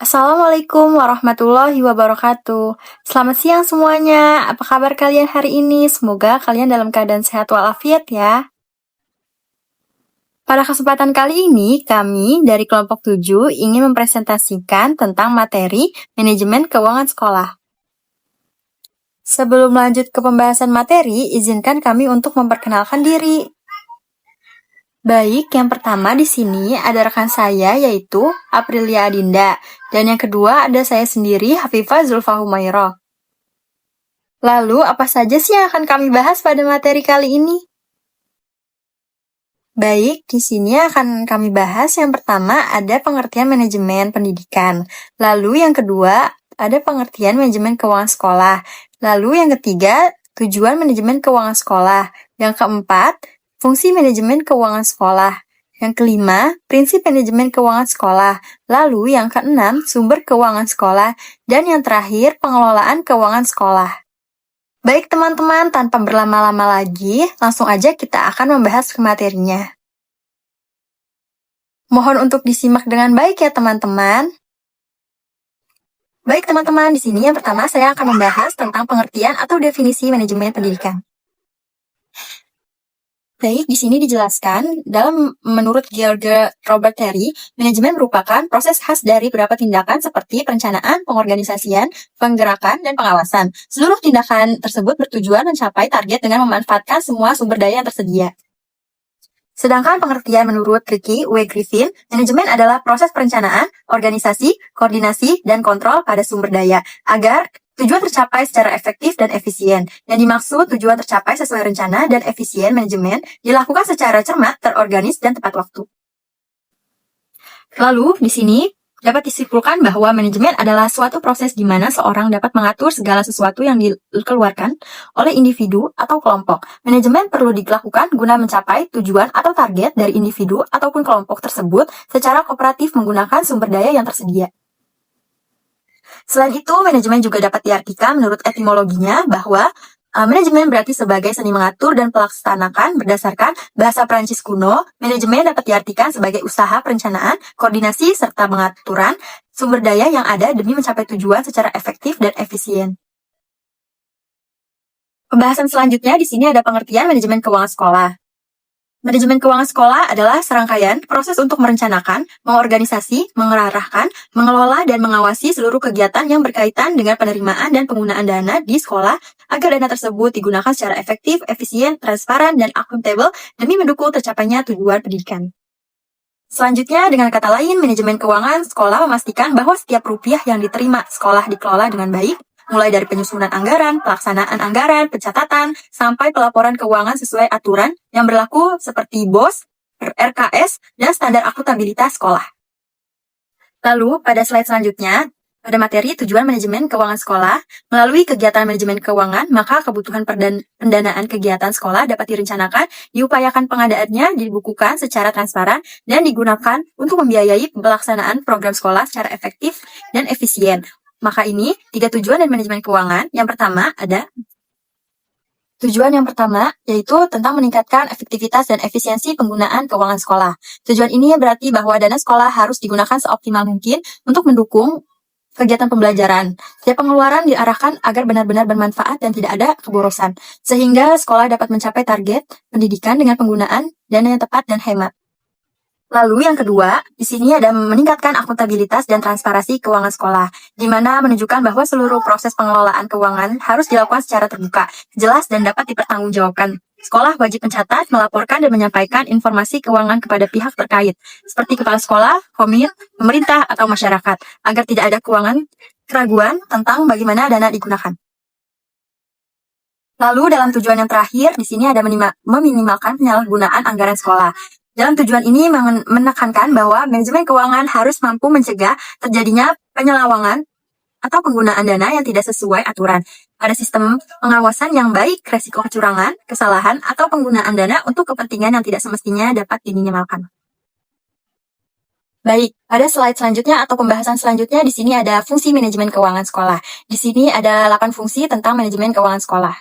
Assalamualaikum warahmatullahi wabarakatuh. Selamat siang semuanya. Apa kabar kalian hari ini? Semoga kalian dalam keadaan sehat walafiat ya. Pada kesempatan kali ini, kami dari kelompok 7 ingin mempresentasikan tentang materi manajemen keuangan sekolah. Sebelum lanjut ke pembahasan materi, izinkan kami untuk memperkenalkan diri. Baik, yang pertama di sini ada rekan saya yaitu Aprilia Adinda, dan yang kedua ada saya sendiri Hafifah Zulfa Humairah. Lalu, apa saja sih yang akan kami bahas pada materi kali ini? Baik, di sini akan kami bahas yang pertama ada pengertian manajemen pendidikan. Lalu yang kedua ada pengertian manajemen keuangan sekolah. Lalu yang ketiga tujuan manajemen keuangan sekolah. Yang keempat fungsi manajemen keuangan sekolah. Yang kelima, prinsip manajemen keuangan sekolah. Lalu yang keenam, sumber keuangan sekolah. Dan yang terakhir, pengelolaan keuangan sekolah. Baik teman-teman, tanpa berlama-lama lagi, langsung aja kita akan membahas ke materinya. Mohon untuk disimak dengan baik ya teman-teman. Baik teman-teman, di sini yang pertama saya akan membahas tentang pengertian atau definisi manajemen pendidikan. Baik, di sini dijelaskan, menurut George Robert Terry, manajemen merupakan proses khas dari beberapa tindakan seperti perencanaan, pengorganisasian, penggerakan, dan pengawasan. Seluruh tindakan tersebut bertujuan mencapai target dengan memanfaatkan semua sumber daya yang tersedia. Sedangkan pengertian menurut Ricky W. Griffin, manajemen adalah proses perencanaan, organisasi, koordinasi, dan kontrol pada sumber daya, agar tujuan tercapai secara efektif dan efisien. Yang dimaksud tujuan tercapai sesuai rencana dan efisien manajemen dilakukan secara cermat, terorganis, dan tepat waktu. Lalu, di sini dapat disimpulkan bahwa manajemen adalah suatu proses di mana seorang dapat mengatur segala sesuatu yang dikeluarkan oleh individu atau kelompok. Manajemen perlu dilakukan guna mencapai tujuan atau target dari individu ataupun kelompok tersebut secara kooperatif menggunakan sumber daya yang tersedia. Selain itu, manajemen juga dapat diartikan menurut etimologinya bahwa manajemen berarti sebagai seni mengatur dan pelaksanakan berdasarkan bahasa Prancis kuno. Manajemen dapat diartikan sebagai usaha perencanaan, koordinasi, serta pengaturan sumber daya yang ada demi mencapai tujuan secara efektif dan efisien. Pembahasan selanjutnya di sini ada pengertian manajemen keuangan sekolah. Manajemen keuangan sekolah adalah serangkaian proses untuk merencanakan, mengorganisasi, mengarahkan, mengelola, dan mengawasi seluruh kegiatan yang berkaitan dengan penerimaan dan penggunaan dana di sekolah agar dana tersebut digunakan secara efektif, efisien, transparan, dan akuntabel demi mendukung tercapainya tujuan pendidikan. Selanjutnya, dengan kata lain, manajemen keuangan sekolah memastikan bahwa setiap rupiah yang diterima sekolah dikelola dengan baik, mulai dari penyusunan anggaran, pelaksanaan anggaran, pencatatan, sampai pelaporan keuangan sesuai aturan yang berlaku seperti BOS, RKS, dan standar akuntabilitas sekolah. Lalu, pada slide selanjutnya, pada materi tujuan manajemen keuangan sekolah, melalui kegiatan manajemen keuangan, maka kebutuhan pendanaan kegiatan sekolah dapat direncanakan, diupayakan pengadaannya, dibukukan secara transparan, dan digunakan untuk membiayai pelaksanaan program sekolah secara efektif dan efisien. Maka ini, 3 tujuan dan manajemen keuangan. Yang pertama ada tujuan yang pertama, yaitu tentang meningkatkan efektivitas dan efisiensi penggunaan keuangan sekolah. Tujuan ini berarti bahwa dana sekolah harus digunakan seoptimal mungkin untuk mendukung kegiatan pembelajaran. Setiap pengeluaran diarahkan agar benar-benar bermanfaat dan tidak ada keborosan, sehingga sekolah dapat mencapai target pendidikan dengan penggunaan dana yang tepat dan hemat. Lalu yang kedua, di sini ada meningkatkan akuntabilitas dan transparansi keuangan sekolah, di mana menunjukkan bahwa seluruh proses pengelolaan keuangan harus dilakukan secara terbuka, jelas, dan dapat dipertanggungjawabkan. Sekolah wajib mencatat, melaporkan, dan menyampaikan informasi keuangan kepada pihak terkait, seperti kepala sekolah, komit, pemerintah, atau masyarakat, agar tidak ada keraguan tentang bagaimana dana digunakan. Lalu dalam tujuan yang terakhir, di sini ada meminimalkan penyalahgunaan anggaran sekolah. Dalam tujuan ini menekankan bahwa manajemen keuangan harus mampu mencegah terjadinya penyelewengan atau penggunaan dana yang tidak sesuai aturan. Ada sistem pengawasan yang baik, resiko kecurangan, kesalahan, atau penggunaan dana untuk kepentingan yang tidak semestinya dapat diminimalkan. Baik, pada slide selanjutnya atau pembahasan selanjutnya di sini ada fungsi manajemen keuangan sekolah. Di sini ada 8 fungsi tentang manajemen keuangan sekolah.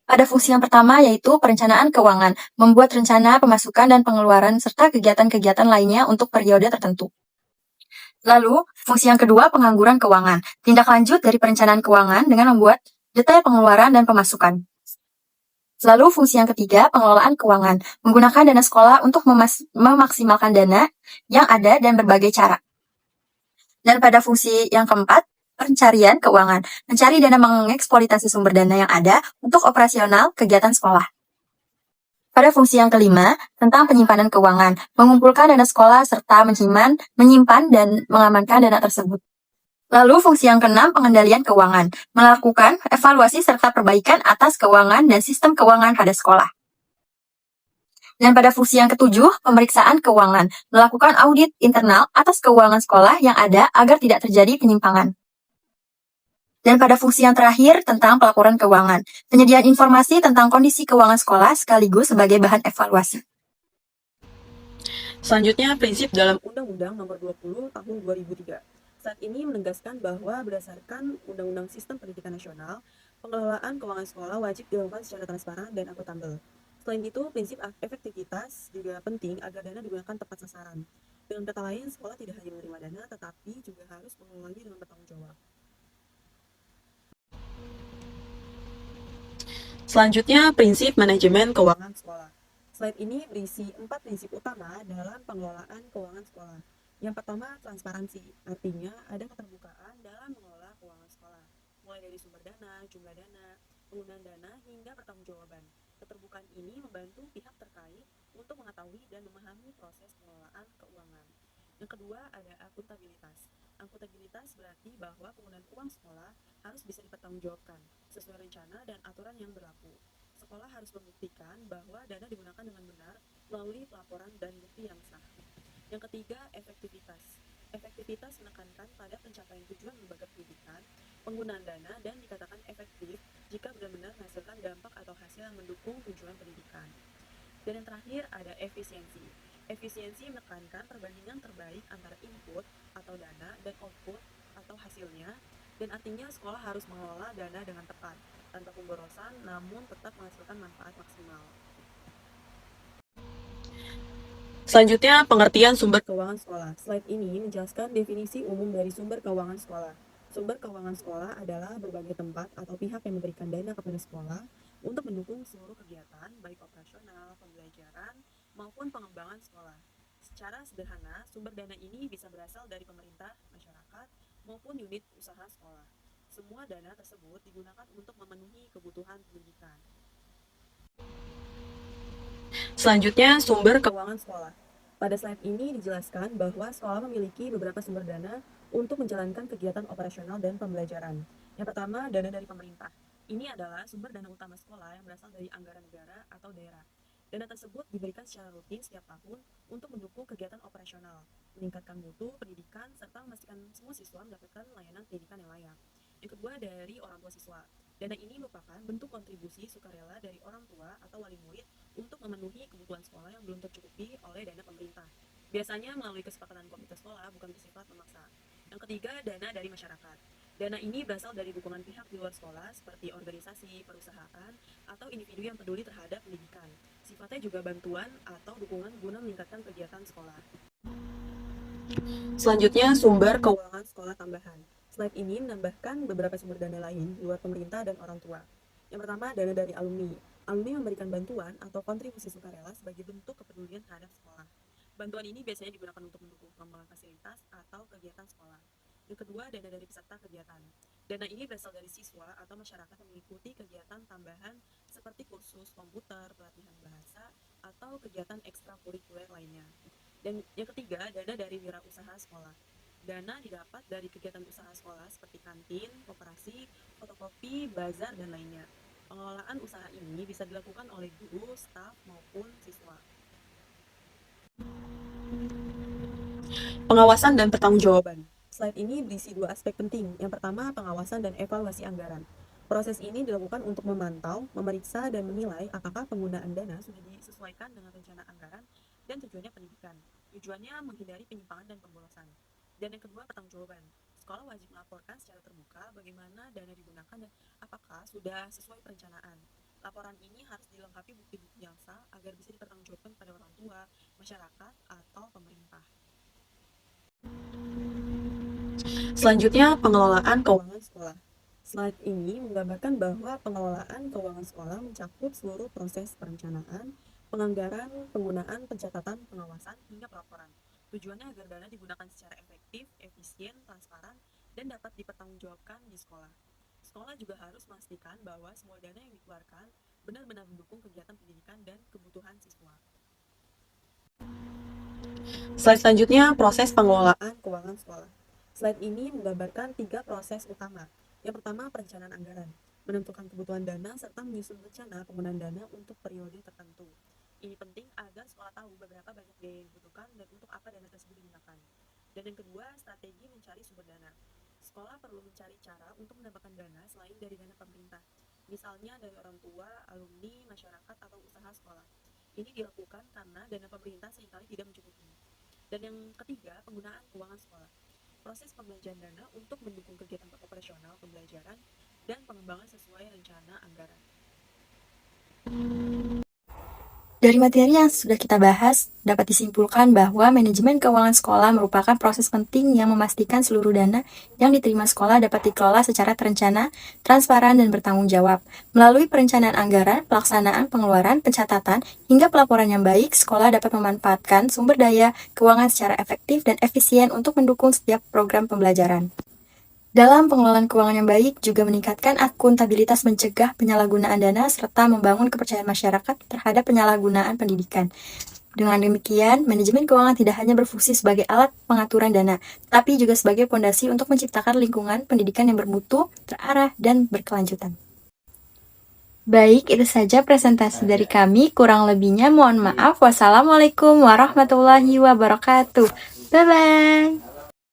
Pada fungsi yang pertama yaitu perencanaan keuangan, membuat rencana pemasukan dan pengeluaran serta kegiatan-kegiatan lainnya untuk periode tertentu. Lalu, fungsi yang kedua pengangguran keuangan. Tindak lanjut dari perencanaan keuangan dengan membuat detail pengeluaran dan pemasukan. Lalu fungsi yang ketiga, pengelolaan keuangan. Menggunakan dana sekolah untuk memaksimalkan dana yang ada dan berbagai cara. Dan pada fungsi yang keempat, pencarian keuangan. Mencari dana mengeksploitasi sumber dana yang ada untuk operasional kegiatan sekolah. Pada fungsi yang kelima, tentang penyimpanan keuangan. Mengumpulkan dana sekolah serta menyimpan dan mengamankan dana tersebut. Lalu fungsi yang keenam, pengendalian keuangan. Melakukan evaluasi serta perbaikan atas keuangan dan sistem keuangan pada sekolah. Dan pada fungsi yang ketujuh, pemeriksaan keuangan. Melakukan audit internal atas keuangan sekolah yang ada agar tidak terjadi penyimpangan. Dan pada fungsi yang terakhir, tentang pelaporan keuangan. Penyediaan informasi tentang kondisi keuangan sekolah sekaligus sebagai bahan evaluasi. Selanjutnya, prinsip dalam Undang-Undang Nomor 20 Tahun 2003. Saat ini menegaskan bahwa berdasarkan Undang-Undang Sistem Pendidikan Nasional, pengelolaan keuangan sekolah wajib dilakukan secara transparan dan akuntabel. Selain itu, prinsip efektivitas juga penting agar dana digunakan tepat sasaran. Dengan kata lain, sekolah tidak hanya menerima dana, tetapi juga harus mengelolanya dengan bertanggung jawab. Selanjutnya, prinsip manajemen keuangan sekolah. Slide ini berisi 4 prinsip utama dalam pengelolaan keuangan sekolah. Yang pertama, transparansi. Artinya, ada keterbukaan dalam mengelola keuangan sekolah. Mulai dari sumber dana, jumlah dana, penggunaan dana, hingga pertanggungjawaban. Keterbukaan ini membantu pihak terkait untuk mengetahui dan memahami proses pengelolaan keuangan. Yang kedua, ada akuntabilitas. Akuntabilitas berarti bahwa penggunaan uang sekolah harus bisa dipertanggungjawabkan sesuai rencana dan aturan yang berlaku. Sekolah harus membuktikan bahwa dana digunakan dengan benar melalui pelaporan dan bukti yang sah. Yang ketiga, efektivitas. Efektivitas menekankan pada pencapaian tujuan lembaga pendidikan, penggunaan dana, dan dikatakan efektif jika benar-benar menghasilkan dampak atau hasil yang mendukung tujuan pendidikan. Dan yang terakhir ada efisiensi. Efisiensi menekankan perbandingan terbaik antara input atau dana dan output atau hasilnya, dan artinya sekolah harus mengelola dana dengan tepat, tanpa pemborosan, namun tetap menghasilkan manfaat maksimal. Selanjutnya, pengertian sumber keuangan sekolah. Slide ini menjelaskan definisi umum dari sumber keuangan sekolah. Sumber keuangan sekolah adalah berbagai tempat atau pihak yang memberikan dana kepada sekolah untuk mendukung seluruh kegiatan, baik operasional, pembelajaran, maupun pengembangan sekolah. Secara sederhana, sumber dana ini bisa berasal dari pemerintah, masyarakat, maupun unit usaha sekolah. Semua dana tersebut digunakan untuk memenuhi kebutuhan pendidikan. Selanjutnya, sumber keuangan sekolah. Pada slide ini dijelaskan bahwa sekolah memiliki beberapa sumber dana untuk menjalankan kegiatan operasional dan pembelajaran. Yang pertama, dana dari pemerintah. Ini adalah sumber dana utama sekolah yang berasal dari anggaran negara atau daerah. Dana tersebut diberikan secara rutin setiap tahun untuk mendukung kegiatan operasional, meningkatkan mutu pendidikan, serta memastikan semua siswa mendapatkan layanan pendidikan yang layak. Yang kedua, dari orang tua siswa. Dana ini merupakan bentuk kontribusi sukarela dari orang tua atau wali murid untuk memenuhi kebutuhan sekolah yang belum tercukupi oleh dana pemerintah. Biasanya melalui kesepakatan komite sekolah, bukan bersifat memaksa. Yang ketiga, dana dari masyarakat. Dana ini berasal dari dukungan pihak di luar sekolah seperti organisasi, perusahaan, atau individu yang peduli terhadap pendidikan. Sifatnya juga bantuan atau dukungan guna meningkatkan kegiatan sekolah. Selanjutnya, sumber keuangan sekolah tambahan. Slide ini menambahkan beberapa sumber dana lain di luar pemerintah dan orang tua. Yang pertama, dana dari alumni. Alumni memberikan bantuan atau kontribusi sukarela sebagai bentuk kepedulian terhadap sekolah. Bantuan ini biasanya digunakan untuk mendukung pengembangan fasilitas atau kegiatan sekolah. Yang kedua, dana dari peserta kegiatan. Dana ini berasal dari siswa atau masyarakat yang mengikuti kegiatan tambahan seperti kursus komputer, pelatihan bahasa, atau kegiatan ekstrakurikuler lainnya. Dan yang ketiga, dana dari wirausaha sekolah. Dana didapat dari kegiatan usaha sekolah seperti kantin, koperasi, fotokopi, bazar, dan lainnya. Pengelolaan usaha ini bisa dilakukan oleh guru, staf, maupun siswa. Pengawasan dan pertanggungjawaban. Slide ini berisi dua aspek penting. Yang pertama, pengawasan dan evaluasi anggaran. Proses ini dilakukan untuk memantau, memeriksa, dan menilai apakah penggunaan dana sudah disesuaikan dengan rencana anggaran dan tujuannya pendidikan. Tujuannya menghindari penyimpangan dan pemborosan. Dan yang kedua, pertanggungjawaban. Sekolah wajib melaporkan secara terbuka bagaimana dana digunakan dan apakah sudah sesuai perencanaan. Laporan ini harus dilengkapi bukti-bukti yang sah agar bisa dipertanggungjawabkan pada orang tua, masyarakat, atau pemerintah. Selanjutnya, pengelolaan keuangan sekolah. Slide ini menggambarkan bahwa pengelolaan keuangan sekolah mencakup seluruh proses perencanaan, penganggaran, penggunaan, pencatatan, pengawasan, hingga pelaporan. Tujuannya agar dana digunakan secara efektif, efisien, transparan, dan dapat dipertanggungjawabkan di sekolah. Sekolah juga harus memastikan bahwa semua dana yang dikeluarkan benar-benar mendukung kegiatan pendidikan dan kebutuhan siswa. Slide selanjutnya, proses pengelolaan keuangan sekolah. Slide ini menggambarkan 3 proses utama. Yang pertama, perencanaan anggaran, menentukan kebutuhan dana serta menyusun rencana penggunaan dana untuk periode tertentu. Ini penting agar sekolah tahu beberapa banyak biaya yang dibutuhkan dan untuk apa dana tersebut digunakan. Dan yang kedua, strategi mencari sumber dana. Sekolah perlu mencari cara untuk mendapatkan dana selain dari dana pemerintah, misalnya dari orang tua, alumni, masyarakat, atau usaha sekolah. Ini dilakukan karena dana pemerintah seringkali tidak mencukupi. Dan yang ketiga, penggunaan keuangan sekolah. Proses pembelanjaan dana untuk mendukung kegiatan operasional pembelajaran dan pengembangan sesuai rencana anggaran. Dari materi yang sudah kita bahas, dapat disimpulkan bahwa manajemen keuangan sekolah merupakan proses penting yang memastikan seluruh dana yang diterima sekolah dapat dikelola secara terencana, transparan, dan bertanggung jawab. Melalui perencanaan anggaran, pelaksanaan pengeluaran, pencatatan, hingga pelaporan yang baik, sekolah dapat memanfaatkan sumber daya keuangan secara efektif dan efisien untuk mendukung setiap program pembelajaran. Dalam pengelolaan keuangan yang baik juga meningkatkan akuntabilitas, mencegah penyalahgunaan dana, serta membangun kepercayaan masyarakat terhadap penyalahgunaan pendidikan. Dengan demikian, manajemen keuangan tidak hanya berfungsi sebagai alat pengaturan dana, tapi juga sebagai fondasi untuk menciptakan lingkungan pendidikan yang bermutu, terarah, dan berkelanjutan. Baik, itu saja presentasi dari kami. Kurang lebihnya mohon maaf. Wassalamualaikum warahmatullahi wabarakatuh. Bye-bye.